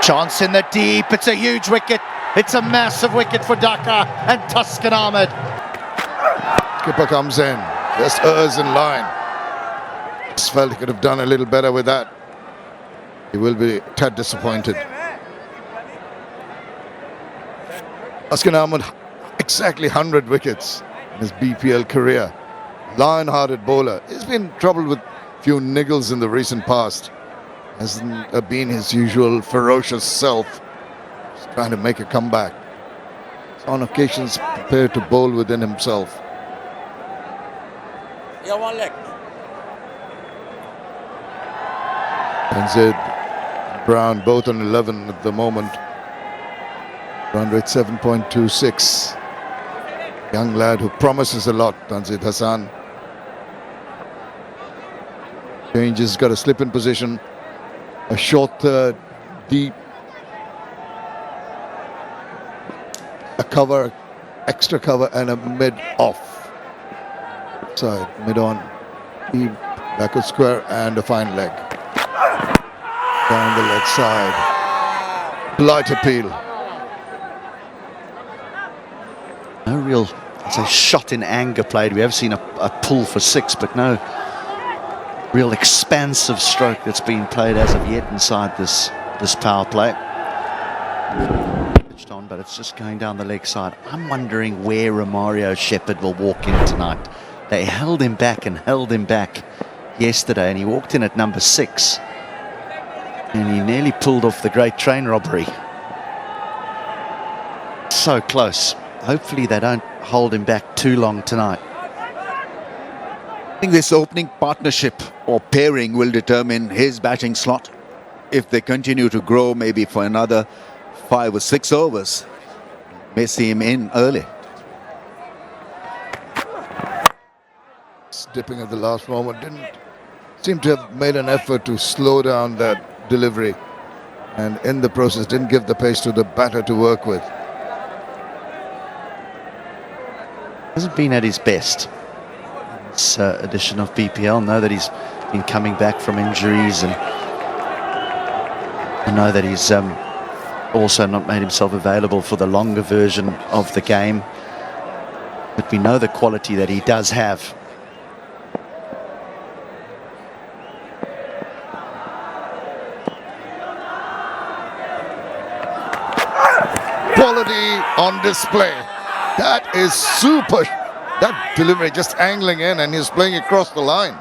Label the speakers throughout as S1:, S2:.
S1: Chance in the deep, it's a huge wicket. It's a massive wicket for Dhaka and Taskin Ahmed.
S2: Skipper comes in, just errs in line. Just felt he could have done a little better with that. He will be a tad disappointed. Taskin Ahmed, exactly 100 wickets in his BPL career. Lion-hearted bowler. He's been in trouble with a few niggles in the recent past. Hasn't been his usual ferocious self. Just trying to make a comeback. He's on occasions prepared to bowl within himself.
S3: Yeah, one leg.
S2: Tanzid, Brown, both on 11 at the moment. Run rate 7.26. Young lad who promises a lot, Tanzid Hassan. Changes, got a slip in position. A short third, deep. A cover, extra cover, and a mid-off. Side, mid-on, deep, backward square, and a fine leg. Down the leg side. Light appeal.
S1: No real, it's a shot in anger played. We have seen a pull for 6, but no real expansive stroke that's been played as of yet inside this power play. Pitched on, but it's just going down the leg side. I'm wondering where Romario Shepherd will walk in tonight. They held him back and held him back yesterday, and he walked in at number 6. And he nearly pulled off the great train robbery. So close. Hopefully they don't hold him back too long tonight.
S4: I think this opening partnership or pairing will determine his batting slot. If they continue to grow maybe for another 5 or 6 overs, may see him in early.
S2: Dipping at the last moment, didn't seem to have made an effort to slow down that delivery, and in the process didn't give the pace to the batter to work with.
S1: Hasn't been at his best. This edition of BPL. Know that he's been coming back from injuries, and I know that he's also not made himself available for the longer version of the game. But we know the quality that he does have.
S2: Quality on display. That is super. That delivery just angling in, and he's playing across the line.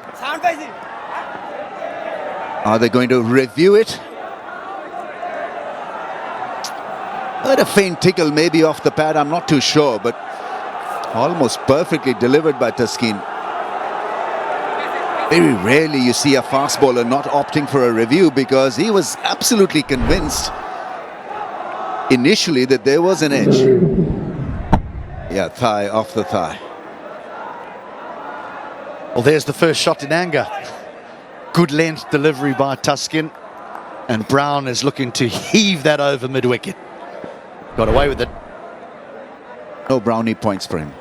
S4: Are they going to review it? Heard a faint tickle maybe off the pad, I'm not too sure, but almost perfectly delivered by Taskin. Very rarely you see a fast bowler not opting for a review, because he was absolutely convinced initially that there was an edge. Yeah, thigh off the thigh.
S1: Well, there's the first shot in anger. Good length delivery by Taskin, and Brown is looking to heave that over mid-wicket. Got away with it.
S4: No brownie points for him.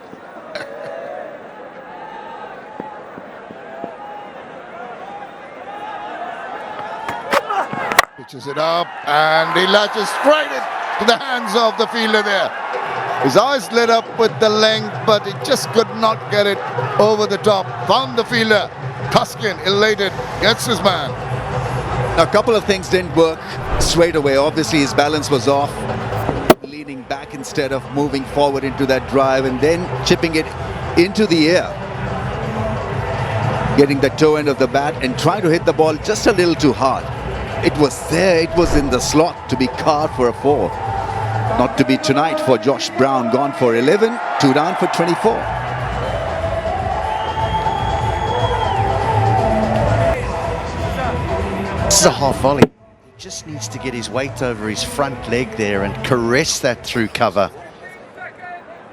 S2: Pitches it up, and he latches straight into the hands of the fielder there. His eyes lit up with the length, but he just could not get it over the top. Found the fielder. Taskin, elated, gets his man.
S4: Now, a couple of things didn't work straight away. Obviously, his balance was off. Leaning back instead of moving forward into that drive, and then chipping it into the air. Getting the toe end of the bat and trying to hit the ball just a little too hard. It was there, it was in the slot to be carved for a 4. Not to be tonight for Josh Brown, gone for 11, 2 down for 24.
S1: This is a half volley. He just needs to get his weight over his front leg there and caress that through cover.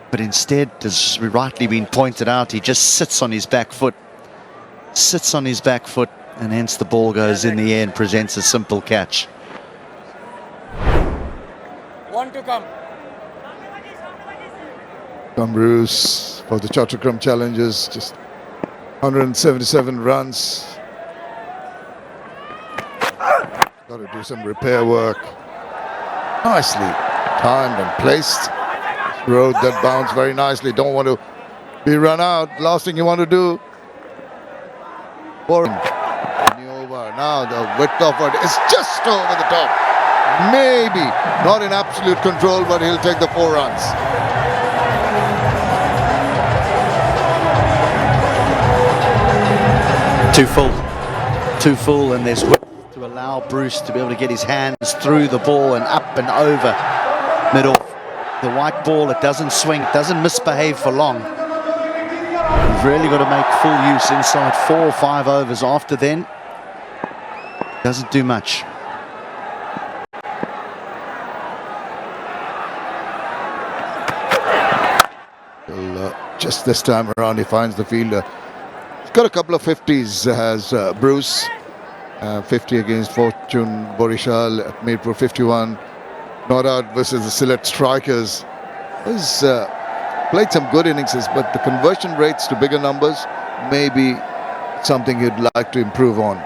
S1: But instead, as rightly been pointed out, he just sits on his back foot. Sits on his back foot, and hence the ball goes in the air and presents a simple catch.
S3: One to come.
S2: Bruce for the Chattogram Challengers, just 177 runs. Got to do some repair work. Nicely timed and placed. Rode that bounce very nicely. Don't want to be run out. Last thing you want to do. For over. Now the width of it is just over the top. Maybe not in absolute control, but he'll take the 4 runs.
S1: Too full, and there's width to allow Bruce to be able to get his hands through the ball and up and over middle. The white ball, it doesn't swing, it doesn't misbehave for long. You've really got to make full use inside 4 or 5 overs. After then, doesn't do much.
S2: Well, just this time around, he finds the fielder. He's got a couple of 50s, has Bruce. 50 against Fortune Borishal at Mirpur, 51. Not out versus the Sylhet Strikers. He's played some good innings, but the conversion rates to bigger numbers may be something he'd like to improve on.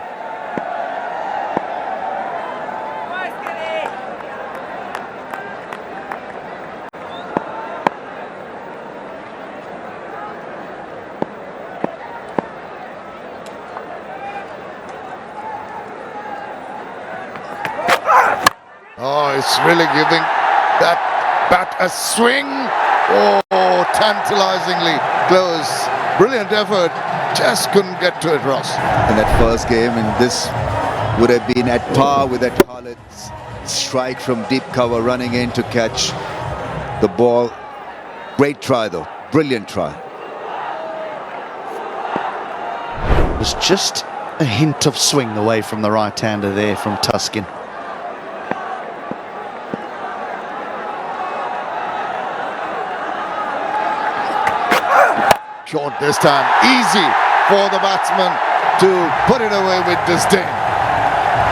S2: Oh, it's really giving that bat a swing. Oh, tantalizingly close. Brilliant effort. Just couldn't get to it, Ross.
S4: In that first game, and this would have been at par with that Khaled's strike from deep cover, running in to catch the ball. Great try though, brilliant try.
S1: It was just a hint of swing away from the right-hander there from Taskin.
S2: Short this time, easy for the batsman to put it away with disdain.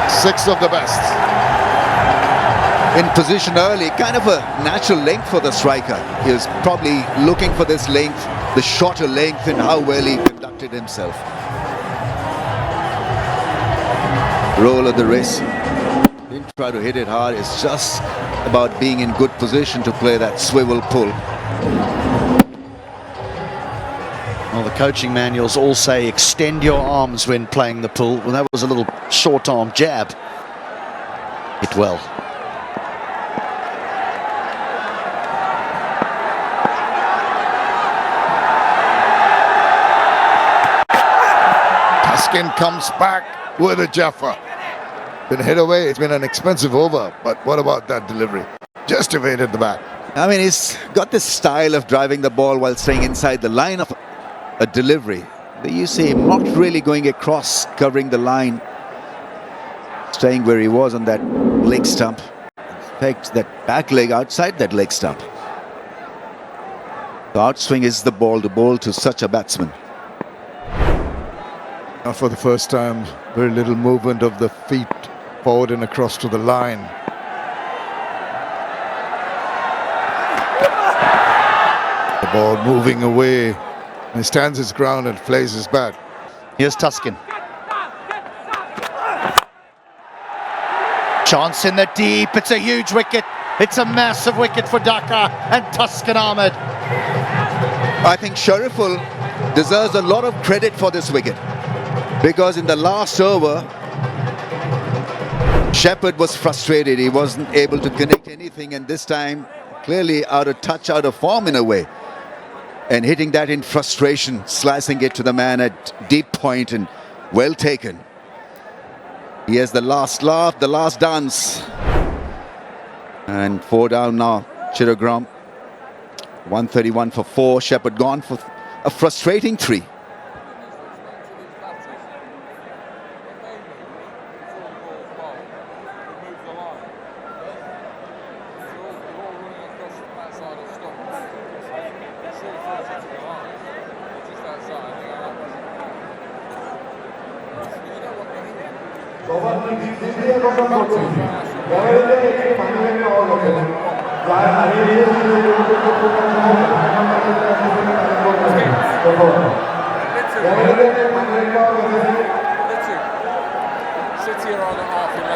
S2: 6 of the best.
S4: In position early, kind of a natural length for the striker. He was probably looking for this length, the shorter length, and how well he conducted himself. Roll of the wrist. Didn't try to hit it hard. It's just about being in good position to play that swivel pull.
S1: Well, the coaching manuals all say extend your arms when playing the pull. Well, that was a little short arm jab. Hit well.
S2: Taskin comes back with a Jaffa. Been hit away. It's been an expensive over. But what about that delivery? Just evaded the bat.
S4: I mean, he's got this style of driving the ball while staying inside the line of a delivery. You see him not really going across, covering the line, staying where he was on that leg stump. In fact, that back leg outside that leg stump. The outswing is the ball to such a batsman.
S2: Now for the first time, very little movement of the feet forward and across to the line. The ball moving away. He stands his ground and plays his bat.
S1: Here's Taskin. Chance in the deep. It's a huge wicket. It's a massive wicket for Dhaka and Taskin Ahmed.
S4: I think Shariful deserves a lot of credit for this wicket, because in the last over, Shepherd was frustrated. He wasn't able to connect anything, and this time clearly out of touch, out of form in a way. And hitting that in frustration, slicing it to the man at deep point, and well taken. He has the last laugh, the last dance. And 4 down now, Chattogram. 131 for 4, Shepherd gone for a frustrating 3.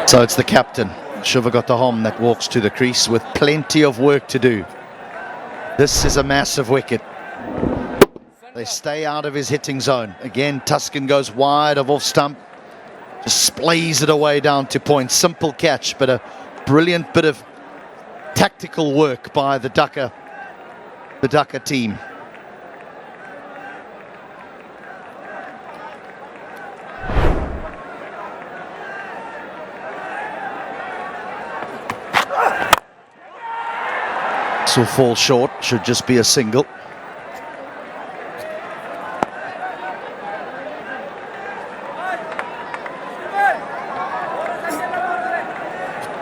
S1: So it's the captain, Shivagotahom that walks to the crease with plenty of work to do. This is a massive wicket. They stay out of his hitting zone. Again, Taskin goes wide of off stump. Just splays it away down to point. Simple catch, but a brilliant bit of tactical work by the Dhaka team. This will fall short, should just be a single.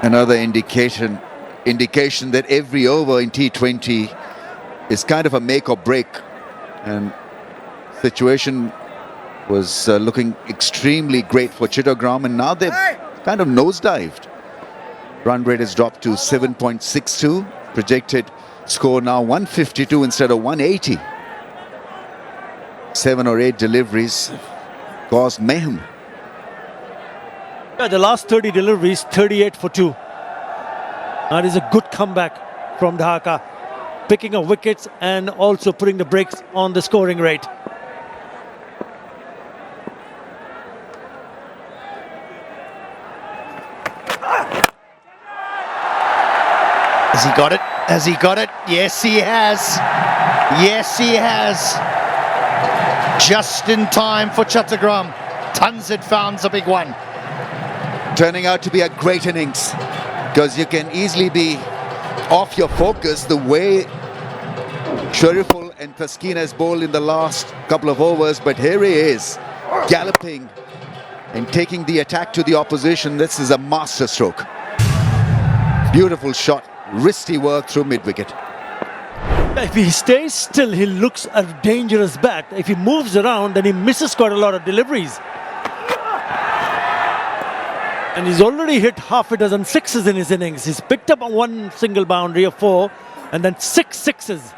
S4: Another indication that every over in T20 is kind of a make or break, and situation was looking extremely great for Chattogram, and now they've kind of nosedived. Run rate has dropped to 7.62. Projected score now 152 instead of 180. 7 or 8 deliveries caused mayhem.
S5: Yeah, the last 30 deliveries, 38 for 2. That is a good comeback from Dhaka, picking up wickets and also putting the brakes on the scoring rate.
S1: Has he got it? Has he got it? Yes, he has. Yes, he has. Just in time for Chattogram. Tanzit founds a big one.
S4: Turning out to be a great innings, because you can easily be off your focus the way Shariful and Taskin has bowled in the last couple of overs, but here he is, galloping and taking the attack to the opposition. This is a master stroke. Beautiful shot, wristy work through mid-wicket.
S5: If he stays still, he looks a dangerous bat. If he moves around, then he misses quite a lot of deliveries. And he's already hit half a dozen sixes in his innings. He's picked up one single boundary of 4 and then 6 sixes.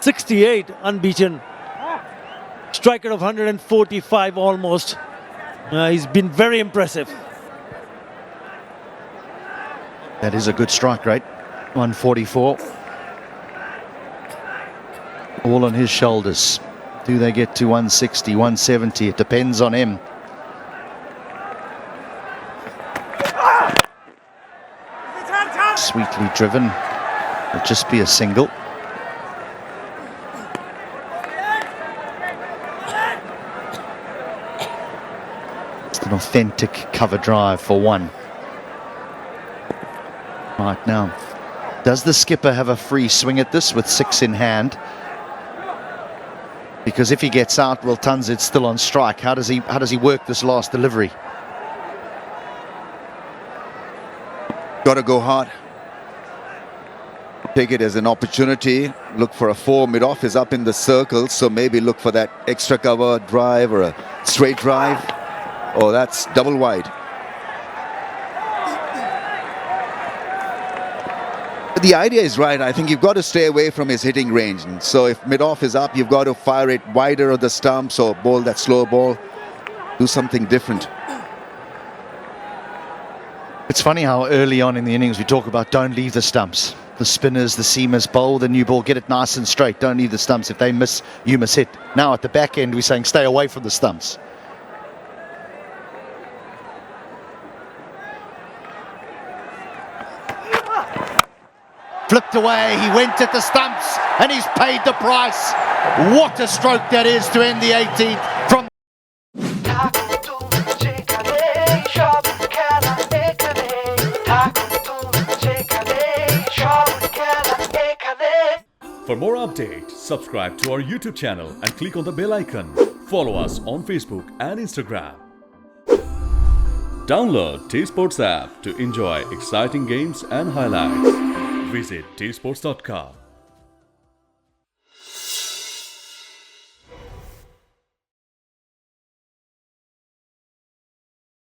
S5: 68 unbeaten. Strike rate of 145 almost. He's been very impressive.
S1: That is a good strike rate. 144. All on his shoulders. Do they get to 160, 170? It depends on him. Sweetly driven. It'll just be a single. It's an authentic cover drive for 1. Right now, does the skipper have a free swing at this with 6 in hand? Because if he gets out, well, Tanzit's still on strike. How does he work this last delivery?
S4: Got to go hard. Take it as an opportunity. Look for a 4. Mid-off is up in the circle, so maybe look for that extra cover drive or a straight drive. Oh, that's double wide. But the idea is right. I think you've got to stay away from his hitting range. And so if mid-off is up, you've got to fire it wider of the stumps or bowl that slow ball. Do something different.
S1: It's funny how early on in the innings we talk about don't leave the stumps. The spinners, the seamers bowl the new ball, get it nice and straight. Don't leave the stumps. If they miss, you must hit. Now at the back end, we're saying stay away from the stumps. Flipped away, he went at the stumps, and he's paid the price. What a stroke that is to end the 18th from
S6: For more updates, subscribe to our YouTube channel and click on the bell icon. Follow us on Facebook and Instagram. Download TSports app to enjoy exciting games and highlights. Visit tsports.com.